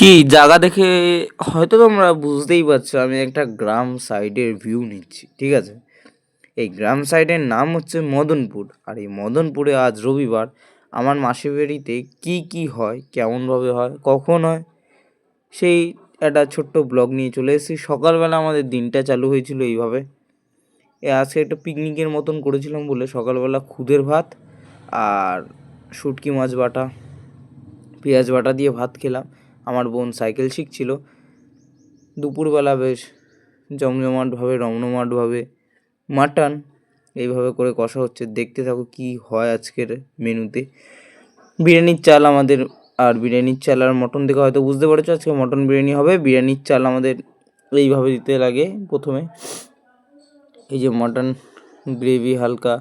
কি জায়গা দেখে হয়তো তোমরা বুঝতেই পারছো আমি একটা গ্রাম সাইডের ভিউ নিচ্ছি, ঠিক আছে? এই গ্রাম সাইডের নাম হচ্ছে মদনপুর। আর এই মদনপুরে আজ রবিবার আমার মাসির বাড়িতে কি কি হয়, কেমনভাবে হয়, কখন হয়, সেই একটা ছোট্ট ব্লগ নিয়ে চলে এসেছি। সকালবেলা আমাদের দিনটা চালু হয়েছিল এইভাবে। আজকে একটা পিকনিকের মতন করেছিলাম বলে সকালবেলা খুদের ভাত আর শুটকি মাছ বাটা, পেঁয়াজ বাটা দিয়ে ভাত খেলাম। আমার বোন সাইকেল শিখছিল। দুপুরবেলা বেশ জমজমাটভাবে রমরমাটভাবে মাটন এইভাবে করে কষা হচ্ছে। দেখতে থাকো কি হয় আজকের মেনুতে। বিরিয়ানির চাল আমাদের, আর বিরিয়ানির চাল আর মটন দেখে হয়তো বুঝতে পারছো আজকে মটন বিরিয়ানি হবে। বিরিয়ানির চাল আমাদের এইভাবে দিতে লাগে। প্রথমে এই যে মটন গ্রেভি, হালকা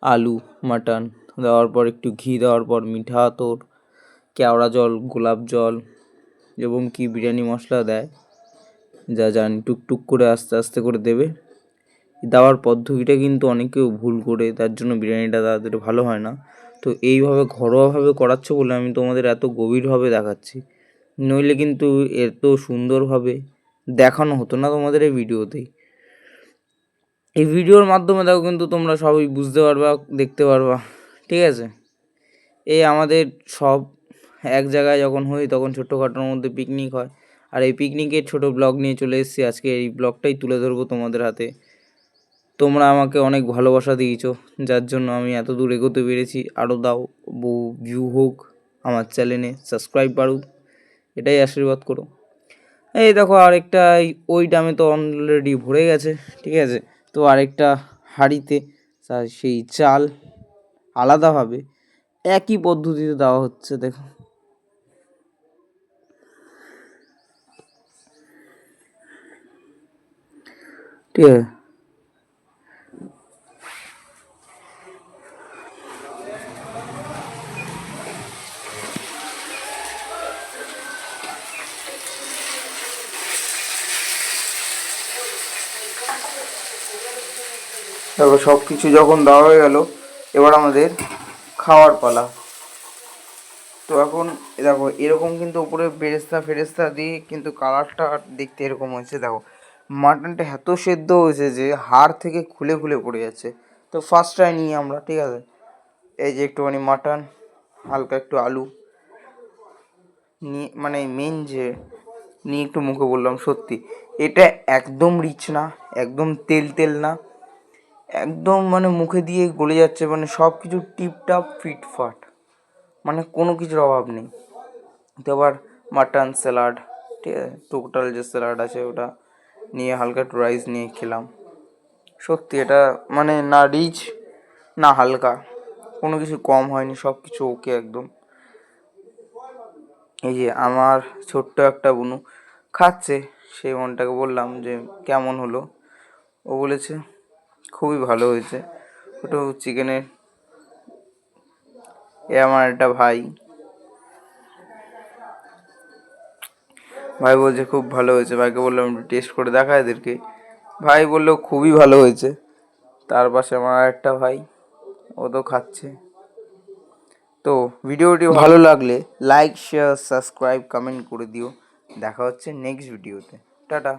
আলু, মাটন দেওয়ার পর একটু ঘি দেওয়ার পর মিঠা আতর, কেওড়া জল, গোলাপ জল এবং কি বিরিয়ানি মশলা দেয়, যা জানি টুকটুক করে আস্তে আস্তে করে দেবে। দেওয়ার পদ্ধতিটা কিন্তু অনেকেও ভুল করে, তার জন্য বিরিয়ানিটা তাদের ভালো হয় না। তো এইভাবে ঘরোয়াভাবে করাচ্ছ বলে আমি তোমাদের এত গভীরভাবে দেখাচ্ছি, নইলে কিন্তু এত সুন্দরভাবে দেখানো হতো না তোমাদের এই ভিডিওতেই। এই ভিডিওর মাধ্যমে দেখো কিন্তু তোমরা সবই বুঝতে পারবা, দেখতে পারবা, ঠিক আছে? এই আমাদের সব এক জায়গায় যখন হই তখন ছোট্টখাটোর মধ্যে পিকনিক হয়। আর এই পিকনিকের ছোট ব্লগ নিয়ে চলে এসেছি আজকে। এই ব্লগটাই তুলে ধরবো তোমাদের হাতে। তোমরা আমাকে অনেক ভালোবাসা দিয়েছো, যার জন্য আমি এত দূর এগোতে পেরেছি। আরও দাও, বহু ভিউ হোক আমার চ্যানেলে, সাবস্ক্রাইব বাড়ুক, এটাই আশীর্বাদ করো। এই দেখো আরেকটা, ওই ডামে তো অলরেডি ভরে গেছে, ঠিক আছে? তো আরেকটা হাঁড়িতে সেই চাল আলাদাভাবে একই পদ্ধতিতে দেওয়া হচ্ছে, দেখো। ঠিক আছে, দেখো সব কিছু যখন দেওয়া হয়ে গেল, এবার আমাদের খাওয়ার পালা। তো এখন দেখো এরকম কিন্তু উপরে বেরেস্তা ফেরেস্তা দিয়ে কিন্তু কালারটা দেখতে এরকম হয়েছে। দেখো মাটনটা এত সেদ্ধ হয়েছে যে হাড় থেকে খুলে খুলে পড়ে যাচ্ছে। তো ফার্স্ট ট্রাই নিই আমরা, ঠিক আছে? এই যে একটুখানি মাটন, হালকা একটু আলু নিয়ে, মানে মেন যে নিয়ে একটু মুখে বললাম, সত্যি এটা একদম রিচ না, একদম তেল তেল না, একদম মানে মুখে দিয়ে গলে যাচ্ছে, মানে সব কিছু টিপটাপ ফিটফাট, মানে কোনো কিছুর অভাব নেই। তো আবার মাটন স্যালাড, ঠিক আছে, টোটাল যে স্যালাড আছে ওটা নিয়ে হালকা একটু রাইস নিয়ে খেলাম। সত্যি এটা মানে না রিচ না হালকা, কোনো কিছু কম হয়নি, সব কিছু ওকে একদম। এই যে আমার ছোট্ট একটা বুনু খাচ্ছে, সেই মনটাকে বললাম যে কেমন হলো। ও বলেছে খুবই ভালো হয়েছে। ওটা চিকেনের, এ আমার একটা ভাই, ভাই বলছে খুব ভালো হয়েছে। ভাইকে বললাম একটু টেস্ট করে দেখা এদেরকে। ভাই বললো খুবই ভালো হয়েছে। তার পাশে আমার একটা ভাই, ও তো খাচ্ছে। তো ভিডিওটি ভালো লাগলে লাইক, শেয়ার, সাবস্ক্রাইব, কমেন্ট করে দিও। দেখা হচ্ছে নেক্সট ভিডিওতে। টাটা।